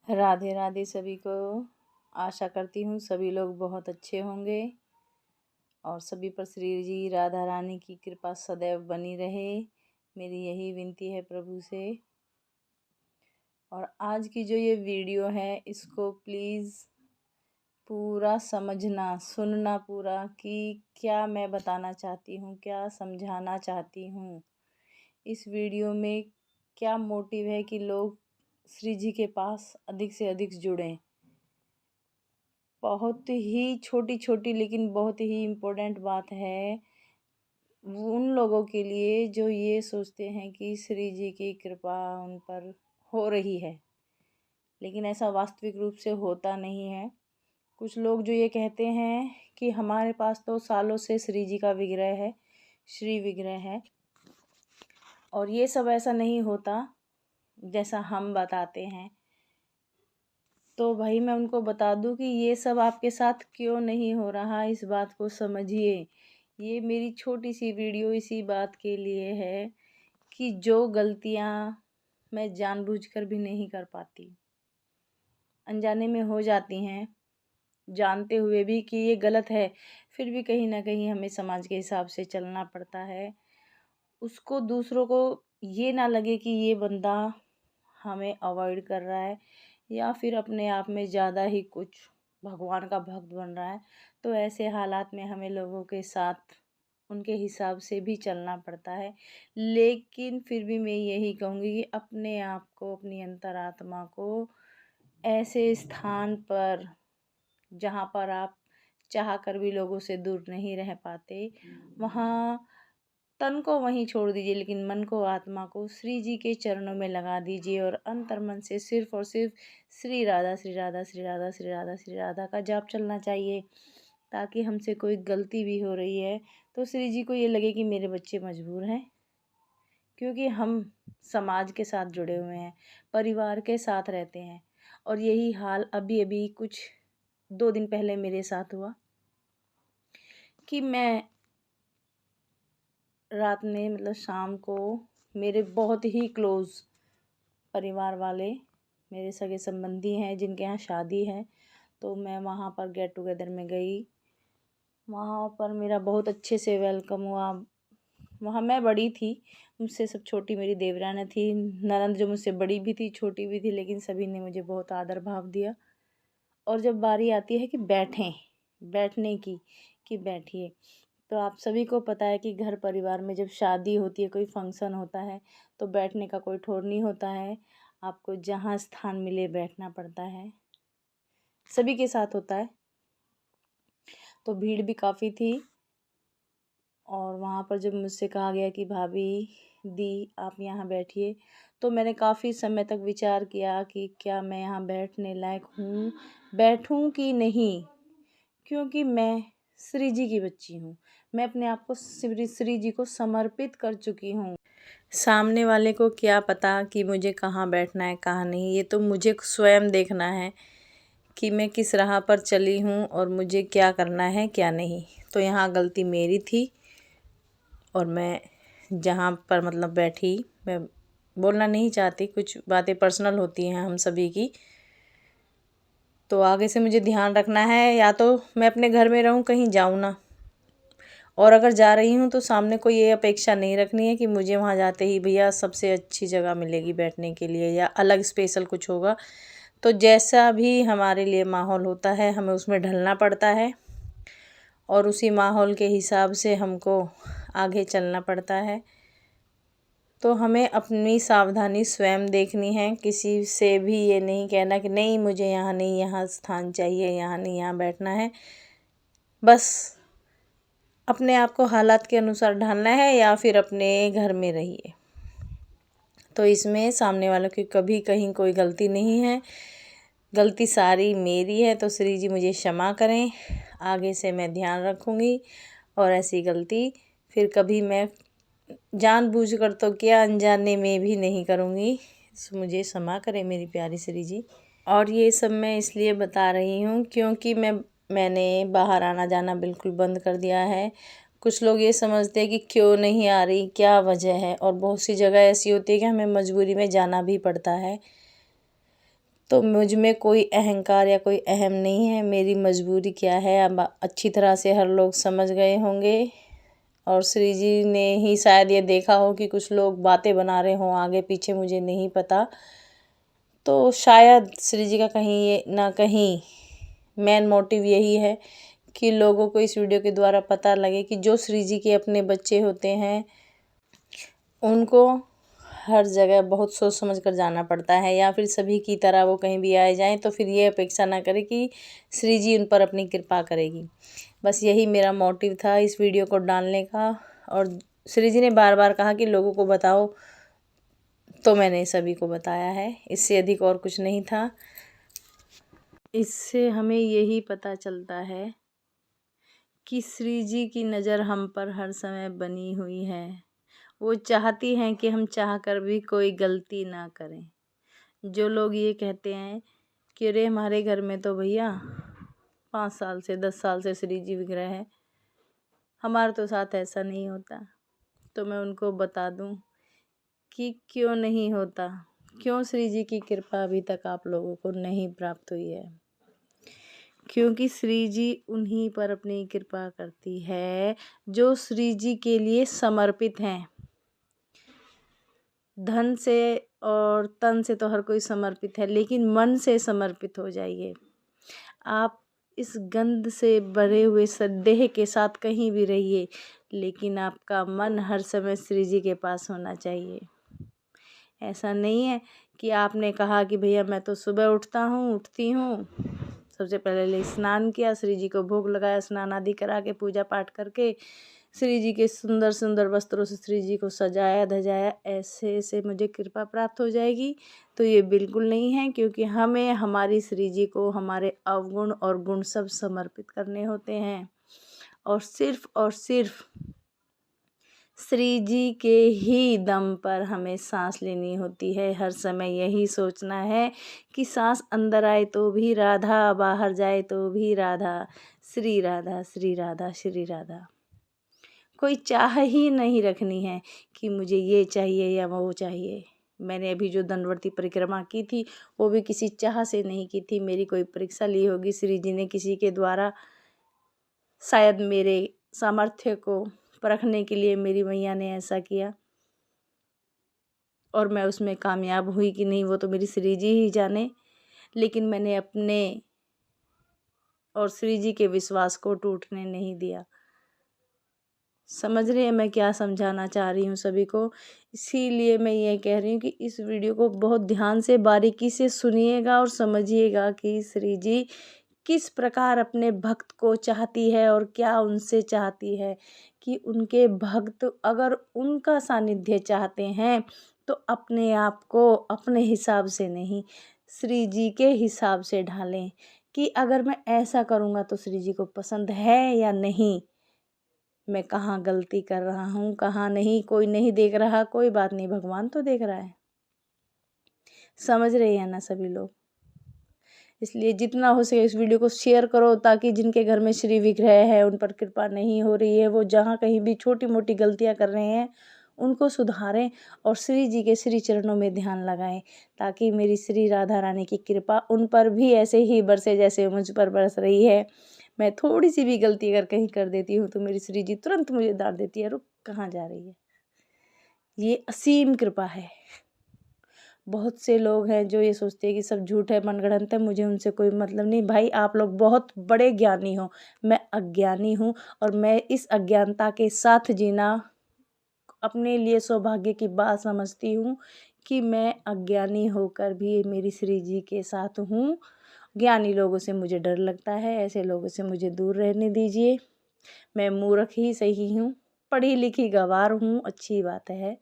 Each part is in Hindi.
राधे राधे सभी को। आशा करती हूँ सभी लोग बहुत अच्छे होंगे और सभी पर श्री जी राधा रानी की कृपा सदैव बनी रहे, मेरी यही विनती है प्रभु से। और आज की जो ये वीडियो है इसको प्लीज़ पूरा समझना, सुनना पूरा कि क्या मैं बताना चाहती हूँ, क्या समझाना चाहती हूँ। इस वीडियो में क्या मोटिव है कि लोग श्री जी के पास अधिक से अधिक जुड़ें। बहुत ही छोटी छोटी लेकिन बहुत ही इम्पोर्टेंट बात है उन लोगों के लिए जो ये सोचते हैं कि श्री जी की कृपा उन पर हो रही है, लेकिन ऐसा वास्तविक रूप से होता नहीं है। कुछ लोग जो ये कहते हैं कि हमारे पास तो सालों से श्री जी का विग्रह है, श्री विग्रह है, और ये सब ऐसा नहीं होता जैसा हम बताते हैं। तो भाई मैं उनको बता दूं कि ये सब आपके साथ क्यों नहीं हो रहा, इस बात को समझिए। ये मेरी छोटी सी वीडियो इसी बात के लिए है कि जो गलतियां मैं जानबूझकर भी नहीं कर पाती, अनजाने में हो जाती हैं, जानते हुए भी कि ये गलत है, फिर भी कहीं ना कहीं हमें समाज के हिसाब से चलना पड़ता है। उसको दूसरों को ये ना लगे कि ये बंदा हमें अवॉइड कर रहा है या फिर अपने आप में ज़्यादा ही कुछ भगवान का भक्त बन रहा है। तो ऐसे हालात में हमें लोगों के साथ उनके हिसाब से भी चलना पड़ता है। लेकिन फिर भी मैं यही कहूँगी कि अपने आप को, अपनी अंतरात्मा को ऐसे स्थान पर जहाँ पर आप चाह कर भी लोगों से दूर नहीं रह पाते, वहाँ तन को वहीं छोड़ दीजिए, लेकिन मन को, आत्मा को श्री जी के चरणों में लगा दीजिए और अंतर्मन से सिर्फ और सिर्फ श्री राधा श्री राधा श्री राधा श्री राधा श्री राधा का जाप चलना चाहिए। ताकि हमसे कोई गलती भी हो रही है तो श्री जी को ये लगे कि मेरे बच्चे मजबूर हैं, क्योंकि हम समाज के साथ जुड़े हुए हैं, परिवार के साथ रहते हैं। और यही हाल अभी अभी कुछ 2 दिन पहले मेरे साथ हुआ कि मैं रात में, मतलब शाम को, मेरे बहुत ही क्लोज़ परिवार वाले, मेरे सगे संबंधी हैं जिनके यहाँ शादी है, तो मैं वहाँ पर गेट टुगेदर में गई। वहाँ पर मेरा बहुत अच्छे से वेलकम हुआ। वहाँ मैं बड़ी थी, मुझसे सब छोटी मेरी देवरानी थी, ननद जो मुझसे बड़ी भी थी छोटी भी थी, लेकिन सभी ने मुझे बहुत आदर भाव दिया। और जब बारी आती है कि बैठने की, कि बैठिए, तो आप सभी को पता है कि घर परिवार में जब शादी होती है, कोई फंक्शन होता है, तो बैठने का कोई ठौर नहीं होता है। आपको जहाँ स्थान मिले बैठना पड़ता है, सभी के साथ होता है। तो भीड़ भी काफ़ी थी और वहाँ पर जब मुझसे कहा गया कि भाभी दी आप यहाँ बैठिए, तो मैंने काफ़ी समय तक विचार किया कि क्या मैं यहाँ बैठने लायक हूँ, बैठूँ कि नहीं, क्योंकि मैं श्री जी की बच्ची हूँ। मैं अपने आप को श्री जी को समर्पित कर चुकी हूँ। सामने वाले को क्या पता कि मुझे कहाँ बैठना है कहाँ नहीं, ये तो मुझे स्वयं देखना है कि मैं किस राह पर चली हूँ और मुझे क्या करना है क्या नहीं। तो यहाँ गलती मेरी थी और मैं जहाँ पर मतलब बैठी, मैं बोलना नहीं चाहती, कुछ बातें पर्सनल होती हैं हम सभी की, तो आगे से मुझे ध्यान रखना है, या तो मैं अपने घर में रहूं, कहीं जाऊं ना, और अगर जा रही हूं तो सामने को ये अपेक्षा नहीं रखनी है कि मुझे वहां जाते ही भैया सबसे अच्छी जगह मिलेगी बैठने के लिए या अलग स्पेशल कुछ होगा। तो जैसा भी हमारे लिए माहौल होता है हमें उसमें ढलना पड़ता है और उसी माहौल के हिसाब से हमको आगे चलना पड़ता है। तो हमें अपनी सावधानी स्वयं देखनी है, किसी से भी ये नहीं कहना कि नहीं मुझे यहाँ नहीं, यहाँ स्थान चाहिए, यहाँ नहीं, यहाँ बैठना है। बस अपने आप को हालात के अनुसार ढालना है या फिर अपने घर में रहिए। तो इसमें सामने वालों की कभी कहीं कोई गलती नहीं है, गलती सारी मेरी है। तो श्री जी मुझे क्षमा करें, आगे से मैं ध्यान रखूँगी और ऐसी गलती फिर कभी मैं जानबूझकर तो क्या अनजाने में भी नहीं करूँगी। मुझे क्षमा करें मेरी प्यारी श्री जी। और ये सब मैं इसलिए बता रही हूँ क्योंकि मैंने बाहर आना जाना बिल्कुल बंद कर दिया है। कुछ लोग ये समझते हैं कि क्यों नहीं आ रही, क्या वजह है, और बहुत सी जगह ऐसी होती है कि हमें मजबूरी में जाना भी पड़ता है। तो मुझ में कोई अहंकार या कोई अहम नहीं है। मेरी मजबूरी क्या है अब अच्छी तरह से हर लोग समझ गए होंगे। और श्री जी ने ही शायद ये देखा हो कि कुछ लोग बातें बना रहे हों आगे पीछे, मुझे नहीं पता। तो शायद श्री जी का कहीं ये ना कहीं मेन मोटिव यही है कि लोगों को इस वीडियो के द्वारा पता लगे कि जो श्री जी के अपने बच्चे होते हैं उनको हर जगह बहुत सोच समझ कर जाना पड़ता है, या फिर सभी की तरह वो कहीं भी आए जाएं तो फिर ये अपेक्षा ना करें कि श्री जी उन पर अपनी कृपा करेगी। बस यही मेरा मोटिव था इस वीडियो को डालने का। और श्री जी ने बार बार कहा कि लोगों को बताओ, तो मैंने सभी को बताया है, इससे अधिक और कुछ नहीं था। इससे हमें यही पता चलता है कि श्री जी की नज़र हम पर हर समय बनी हुई है। वो चाहती हैं कि हम चाह कर भी कोई गलती ना करें। जो लोग ये कहते हैं कि अरे हमारे घर में तो भैया 5 साल से 10 साल से श्री जी विग्रह है, हमारे तो साथ ऐसा नहीं होता, तो मैं उनको बता दूं कि क्यों नहीं होता, क्यों श्री जी की कृपा अभी तक आप लोगों को नहीं प्राप्त हुई है। क्योंकि श्री जी उन्हीं पर अपनी कृपा करती है जो श्री जी के लिए समर्पित हैं। धन से और तन से तो हर कोई समर्पित है, लेकिन मन से समर्पित हो जाइए। आप इस गंध से भरे हुए संदेह के साथ कहीं भी रहिए, लेकिन आपका मन हर समय श्री जी के पास होना चाहिए। ऐसा नहीं है कि आपने कहा कि भैया मैं तो सुबह उठती हूँ, सबसे पहले स्नान किया, श्री जी को भोग लगाया, स्नान आदि करा के पूजा पाठ करके श्री जी के सुंदर सुंदर वस्त्रों से श्री जी को सजाया धजाया, ऐसे मुझे कृपा प्राप्त हो जाएगी। तो ये बिल्कुल नहीं है, क्योंकि हमें हमारी श्री जी को हमारे अवगुण और गुण सब समर्पित करने होते हैं। और सिर्फ श्री जी के ही दम पर हमें सांस लेनी होती है। हर समय यही सोचना है कि सांस अंदर आए तो भी राधा, बाहर जाए तो भी राधा, श्री राधा श्री राधा श्री राधा। कोई चाह ही नहीं रखनी है कि मुझे ये चाहिए या वो चाहिए। मैंने अभी जो दंडवती परिक्रमा की थी वो भी किसी चाह से नहीं की थी। मेरी कोई परीक्षा ली होगी श्री जी ने किसी के द्वारा, शायद मेरे सामर्थ्य को परखने के लिए मेरी मैया ने ऐसा किया, और मैं उसमें कामयाब हुई कि नहीं वो तो मेरी श्री जी ही जाने। लेकिन मैंने अपने और श्री जी के विश्वास को टूटने नहीं दिया। समझ रहे हैं मैं क्या समझाना चाह रही हूँ सभी को। इसीलिए मैं ये कह रही हूँ कि इस वीडियो को बहुत ध्यान से बारीकी से सुनिएगा और समझिएगा कि श्री जी किस प्रकार अपने भक्त को चाहती है और क्या उनसे चाहती है कि उनके भक्त अगर उनका सानिध्य चाहते हैं तो अपने आप को अपने हिसाब से नहीं, श्री जी के हिसाब से ढालें कि अगर मैं ऐसा करूँगा तो श्री जी को पसंद है या नहीं, मैं कहाँ गलती कर रहा हूँ कहाँ नहीं। कोई नहीं देख रहा, कोई बात नहीं, भगवान तो देख रहा है। समझ रहे हैं ना सभी लोग। इसलिए जितना हो सके इस वीडियो को शेयर करो, ताकि जिनके घर में श्री विग्रह है उन पर कृपा नहीं हो रही है, वो जहाँ कहीं भी छोटी मोटी गलतियाँ कर रहे हैं उनको सुधारें और श्री जी के श्री चरणों में ध्यान लगाएं, ताकि मेरी श्री राधा रानी की कृपा उन पर भी ऐसे ही बरसे जैसे मुझ पर बरस रही है। मैं थोड़ी सी भी गलती अगर कहीं कर देती हूँ तो मेरी श्री जी तुरंत मुझे डांट देती है, रुक कहाँ जा रही है। ये असीम कृपा है। बहुत से लोग हैं जो ये सोचते हैं कि सब झूठ है, मनगढ़ंत है, मुझे उनसे कोई मतलब नहीं। भाई आप लोग बहुत बड़े ज्ञानी हो, मैं अज्ञानी हूँ, और मैं इस अज्ञानता के साथ जीना अपने लिए सौभाग्य की बात समझती हूँ कि मैं अज्ञानी होकर भी मेरी श्री जी के साथ हूँ। ज्ञानी लोगों से मुझे डर लगता है, ऐसे लोगों से मुझे दूर रहने दीजिए। मैं मूर्ख ही सही हूँ, पढ़ी लिखी गंवार हूँ, अच्छी बात है।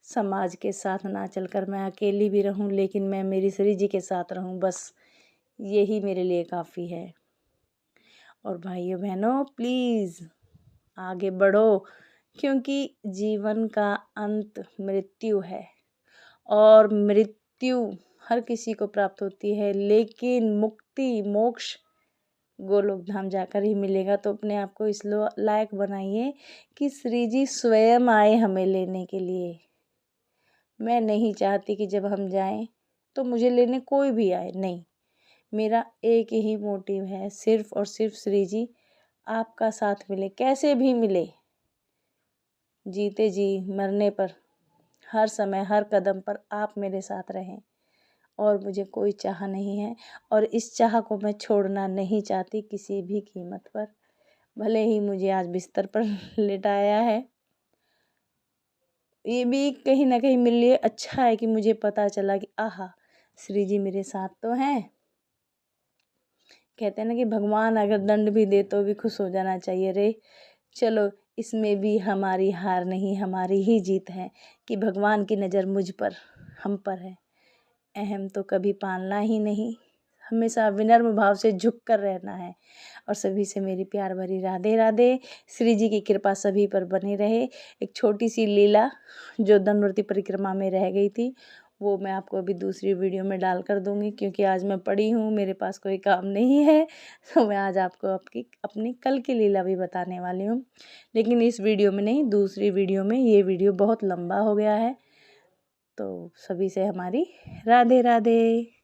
समाज के साथ ना चलकर मैं अकेली भी रहूं, लेकिन मैं मेरी श्री जी के साथ रहूं, बस यही मेरे लिए काफ़ी है। और भाइयों बहनों प्लीज़ आगे बढ़ो, क्योंकि जीवन का अंत मृत्यु है और मृत्यु हर किसी को प्राप्त होती है, लेकिन मुक्ति मोक्ष गोलोक धाम जाकर ही मिलेगा। तो अपने आप को इस लायक बनाइए कि श्री जी स्वयं आए हमें लेने के लिए। मैं नहीं चाहती कि जब हम जाएं तो मुझे लेने कोई भी आए, नहीं। मेरा एक ही मोटिव है, सिर्फ और सिर्फ श्री जी आपका साथ मिले, कैसे भी मिले, जीते जी मरने पर, हर समय हर कदम पर आप मेरे साथ रहें। और मुझे कोई चाह नहीं है और इस चाह को मैं छोड़ना नहीं चाहती किसी भी कीमत पर। भले ही मुझे आज बिस्तर पर लिटाया है, ये भी कहीं ना कहीं मेरे लिए अच्छा है कि मुझे पता चला कि आहा, श्री जी मेरे साथ तो हैं। कहते हैं ना कि भगवान अगर दंड भी दे तो भी खुश हो जाना चाहिए। रे चलो, इसमें भी हमारी हार नहीं, हमारी ही जीत है कि भगवान की नज़र मुझ पर, हम पर है। अहम तो कभी पालना ही नहीं, हमेशा विनम्र भाव से झुक कर रहना है। और सभी से मेरी प्यार भरी राधे राधे। श्री जी की कृपा सभी पर बनी रहे। एक छोटी सी लीला जो धनवंतरि परिक्रमा में रह गई थी, वो मैं आपको अभी दूसरी वीडियो में डाल कर दूँगी, क्योंकि आज मैं पड़ी हूँ, मेरे पास कोई काम नहीं है, तो मैं आज आपको अपनी कल की लीला भी बताने वाली हूँ। लेकिन इस वीडियो में नहीं, दूसरी वीडियो में। ये वीडियो बहुत लंबा हो गया है, तो सभी से हमारी राधे राधे।